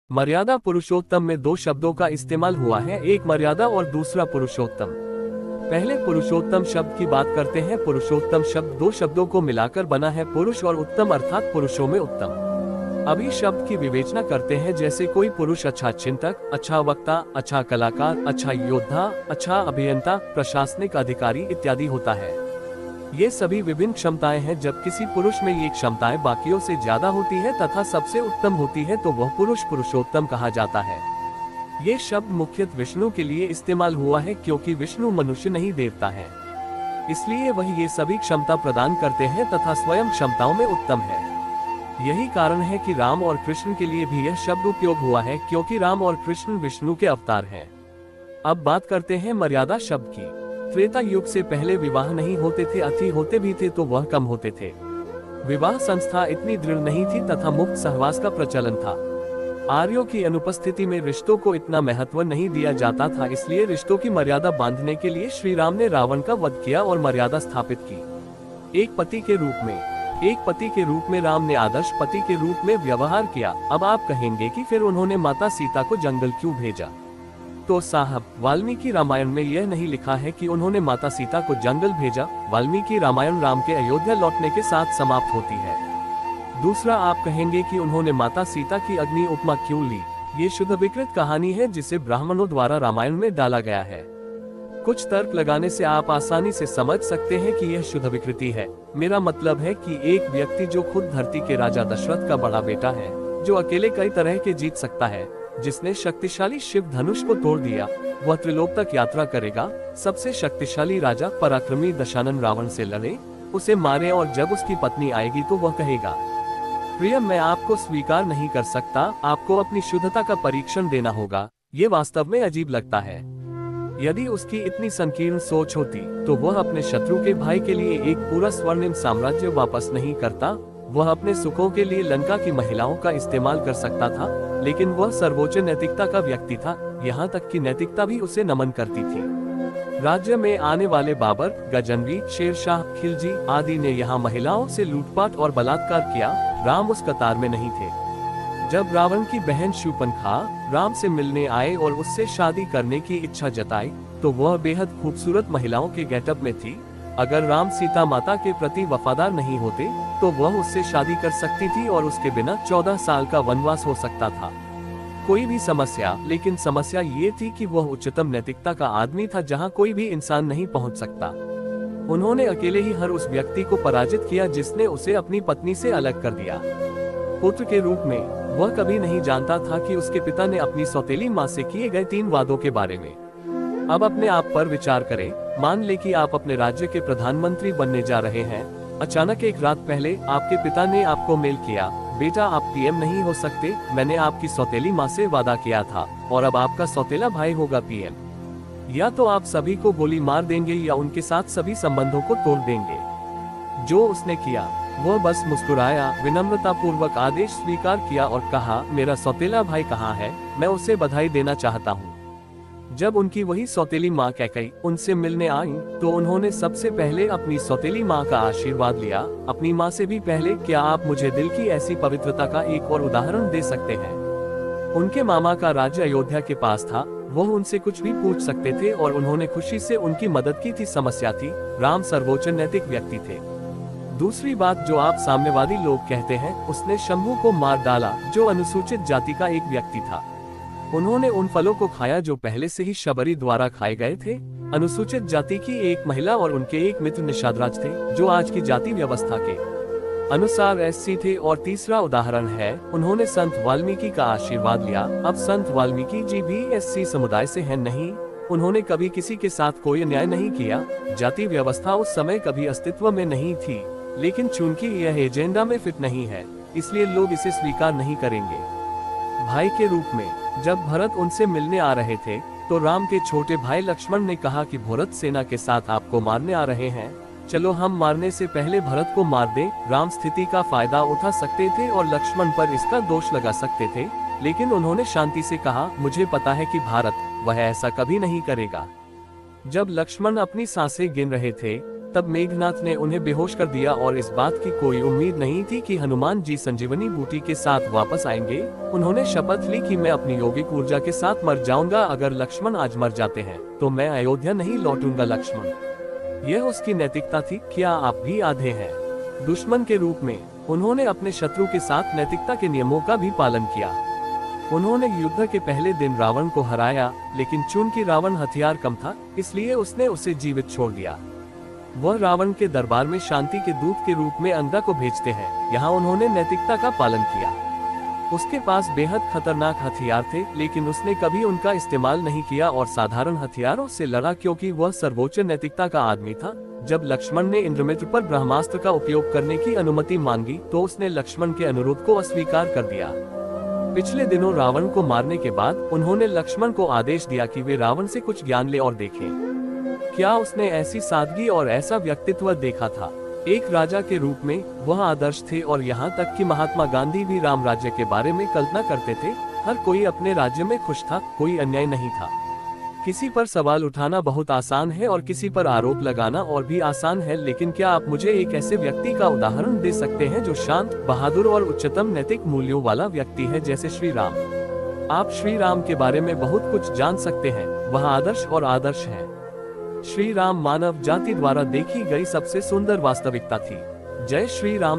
मर्यादा पुरुषोत्तम में दो शब्दों का इस्तेमाल हुआ है, एक मर्यादा और दूसरा पुरुषोत्तम। पहले पुरुषोत्तम शब्द की बात करते हैं। पुरुषोत्तम शब्द दो शब्दों को मिलाकर बना है, पुरुष और उत्तम, अर्थात पुरुषों में उत्तम। अभी शब्द की विवेचना करते हैं, जैसे कोई पुरुष अच्छा चिंतक, अच्छा वक्ता, अच्छा कलाकार, अच्छा योद्धा, अच्छा अभियंता, प्रशासनिक अधिकारी इत्यादि होता है। ये सभी विभिन्न क्षमताएं हैं। जब किसी पुरुष में ये क्षमताएं बाकियों से ज्यादा होती है तथा सबसे उत्तम होती है तो वह पुरुष पुरुषोत्तम कहा जाता है। ये शब्द मुख्यतः विष्णु के लिए इस्तेमाल हुआ है, क्योंकि विष्णु मनुष्य नहीं देवता है, इसलिए वही ये सभी क्षमता प्रदान करते हैं तथा स्वयं क्षमताओं में उत्तम है। यही कारण है कि राम और कृष्ण के लिए भी यह शब्द उपयोग हुआ है, क्योंकि राम और कृष्ण विष्णु के अवतार हैं। अब बात करते हैं मर्यादा शब्द की। त्रेता युग से पहले विवाह नहीं होते थे, अति होते भी थे तो वह कम होते थे। विवाह संस्था इतनी दृढ़ नहीं थी तथा मुक्त सहवास का प्रचलन था। आर्यों की अनुपस्थिति में रिश्तों को इतना महत्व नहीं दिया जाता था, इसलिए रिश्तों की मर्यादा बांधने के लिए श्री राम ने रावण का वध किया और मर्यादा स्थापित की। एक पति के रूप में राम ने आदर्श पति के रूप में व्यवहार किया। अब आप कहेंगे कि फिर उन्होंने माता सीता को जंगल क्यों भेजा? तो साहब, वाल्मीकि रामायण में यह नहीं लिखा है कि उन्होंने माता सीता को जंगल भेजा। वाल्मीकि रामायण राम के अयोध्या लौटने के साथ समाप्त होती है। दूसरा, आप कहेंगे कि उन्होंने माता सीता की अग्नि उपमा क्यों ली? ये शुद्ध विकृत कहानी है जिसे ब्राह्मणों द्वारा रामायण में डाला गया है। कुछ तर्क लगाने से आप आसानी से समझ सकते हैं कि यह शुद्ध विकृति है। मेरा मतलब है कि एक व्यक्ति जो खुद धरती के राजा दशरथ का बड़ा बेटा है, जो अकेले कई तरह के जीत सकता है, जिसने शक्तिशाली शिव धनुष को तोड़ दिया, वह त्रिलोक तक यात्रा करेगा, सबसे शक्तिशाली राजा पराक्रमी दशानन रावण से लड़े, उसे मारे और जब उसकी पत्नी आएगी तो वह कहेगा, प्रिय मैं आपको स्वीकार नहीं कर सकता, आपको अपनी शुद्धता का परीक्षण देना होगा। ये वास्तव में अजीब लगता है। यदि उसकी इतनी संकीर्ण सोच होती तो वह अपने शत्रु के भाई के लिए एक पूरा स्वर्णिम साम्राज्य वापस नहीं करता। वह अपने सुखों के लिए लंका की महिलाओं का इस्तेमाल कर सकता था, लेकिन वह सर्वोच्च नैतिकता का व्यक्ति था, यहाँ तक कि नैतिकता भी उसे नमन करती थी। राज्य में आने वाले बाबर, गजनवी, शेरशाह, खिलजी आदि ने यहाँ महिलाओं से लूटपाट और बलात्कार किया। राम उस कतार में नहीं थे। जब रावण की बहन शूर्पणखा राम से मिलने आए और उससे शादी करने की इच्छा जताई, तो वह बेहद खूबसूरत महिलाओं के गेटअप में थी। अगर राम सीता माता के प्रति वफादार नहीं होते तो वह उससे शादी कर सकती थी और उसके बिना 14 साल का वनवास हो सकता था। कोई भी समस्या, लेकिन समस्या ये थी कि वह उच्चतम नैतिकता का आदमी था जहां कोई भी इंसान नहीं पहुंच सकता। उन्होंने अकेले ही हर उस व्यक्ति को पराजित किया जिसने उसे अपनी पत्नी से अलग कर दिया। पुत्र के रूप में वह कभी नहीं जानता था कि उसके पिता ने अपनी सौतेली माँ से किए गए 3 वादों के बारे में। अब अपने आप पर विचार करें। मान ले कि आप अपने राज्य के प्रधानमंत्री बनने जा रहे हैं। अचानक एक रात पहले आपके पिता ने आपको मेल किया, बेटा आप पीएम नहीं हो सकते, मैंने आपकी सौतेली माँ से वादा किया था और अब आपका सौतेला भाई होगा पीएम। या तो आप सभी को गोली मार देंगे या उनके साथ सभी संबंधों को तोड़ देंगे। जो उसने किया वह बस मुस्कुराया, विनम्रता पूर्वक आदेश स्वीकार किया और कहा, मेरा सौतेला भाई कहाँ है, मैं उसे बधाई देना चाहता हूँ। जब उनकी वही सौतेली माँ कैकई उनसे मिलने आई तो उन्होंने सबसे पहले अपनी सौतेली माँ का आशीर्वाद लिया। अपनी माँ से भी पहले, क्या आप मुझे दिल की ऐसी पवित्रता का एक और उदाहरण दे सकते हैं? उनके मामा का राज्य अयोध्या के पास था, वह उनसे कुछ भी पूछ सकते थे और उन्होंने खुशी से उनकी मदद की थी। समस्या थी, राम सर्वोच्च नैतिक व्यक्ति थे। दूसरी बात जो आप साम्यवादी लोग कहते हैं, उसने शंभू को मार डाला जो अनुसूचित जाति का एक व्यक्ति था। उन्होंने उन फलों को खाया जो पहले से ही शबरी द्वारा खाए गए थे। अनुसूचित जाति की एक महिला और उनके एक मित्र निषादराज थे, जो आज की जाति व्यवस्था के अनुसार एससी थे। और तीसरा उदाहरण है, उन्होंने संत वाल्मीकि का आशीर्वाद लिया। अब संत वाल्मीकि जी भी एससी समुदाय से हैं नहीं। उन्होंने कभी किसी के साथ कोई अन्याय नहीं किया। जाति व्यवस्था उस समय कभी अस्तित्व में नहीं थी, लेकिन चूंकि यह एजेंडा में फिट नहीं है, इसलिए लोग इसे स्वीकार नहीं करेंगे। भाई के रूप में जब भरत उनसे मिलने आ रहे थे तो राम के छोटे भाई लक्ष्मण ने कहा कि भरत सेना के साथ आपको मारने आ रहे हैं, चलो हम मारने से पहले भरत को मार दें। राम स्थिति का फायदा उठा सकते थे और लक्ष्मण पर इसका दोष लगा सकते थे, लेकिन उन्होंने शांति से कहा, मुझे पता है कि भारत वह ऐसा कभी नहीं करेगा। जब लक्ष्मण अपनी सांसें गिन रहे थे तब मेघनाथ ने उन्हें बेहोश कर दिया और इस बात की कोई उम्मीद नहीं थी कि हनुमान जी संजीवनी बूटी के साथ वापस आएंगे। उन्होंने शपथ ली कि मैं अपनी यौगिक ऊर्जा के साथ मर जाऊंगा, अगर लक्ष्मण आज मर जाते हैं तो मैं अयोध्या नहीं लौटूंगा। लक्ष्मण, यह उसकी नैतिकता थी। क्या आप भी आधे हैं? दुश्मन के रूप में उन्होंने अपने शत्रु के साथ नैतिकता के नियमों का भी पालन किया। उन्होंने युद्ध के पहले दिन रावण को हराया, लेकिन चूंकि रावण हथियार कम था, इसलिए उसने उसे जीवित छोड़ दिया। वह रावण के दरबार में शांति के दूत के रूप में अंधा को भेजते हैं। यहाँ उन्होंने नैतिकता का पालन किया। उसके पास बेहद खतरनाक हथियार थे, लेकिन उसने कभी उनका इस्तेमाल नहीं किया और साधारण हथियारों से लड़ा, क्योंकि वह सर्वोच्च नैतिकता का आदमी था। जब लक्ष्मण ने इंद्रमित्र पर ब्रह्मास्त्र का उपयोग करने की अनुमति मांगी तो उसने लक्ष्मण के अनुरोध को अस्वीकार कर दिया। पिछले दिनों रावण को मारने के बाद उन्होंने लक्ष्मण को आदेश दिया कि वे रावण से कुछ ज्ञान ले और देखें। क्या उसने ऐसी सादगी और ऐसा व्यक्तित्व देखा था? एक राजा के रूप में वह आदर्श थे, और यहाँ तक कि महात्मा गांधी भी राम राज्य के बारे में कल्पना करते थे। हर कोई अपने राज्य में खुश था, कोई अन्याय नहीं था। किसी पर सवाल उठाना बहुत आसान है और किसी पर आरोप लगाना और भी आसान है, लेकिन क्या आप मुझे एक ऐसे व्यक्ति का उदाहरण दे सकते हैं जो शांत, बहादुर और उच्चतम नैतिक मूल्यों वाला व्यक्ति है, जैसे श्री राम? आप श्री राम के बारे में बहुत कुछ जान सकते हैं। वह आदर्श और आदर्श हैं। श्री राम मानव जाति द्वारा देखी गई सबसे सुंदर वास्तविकता थी। जय श्री राम।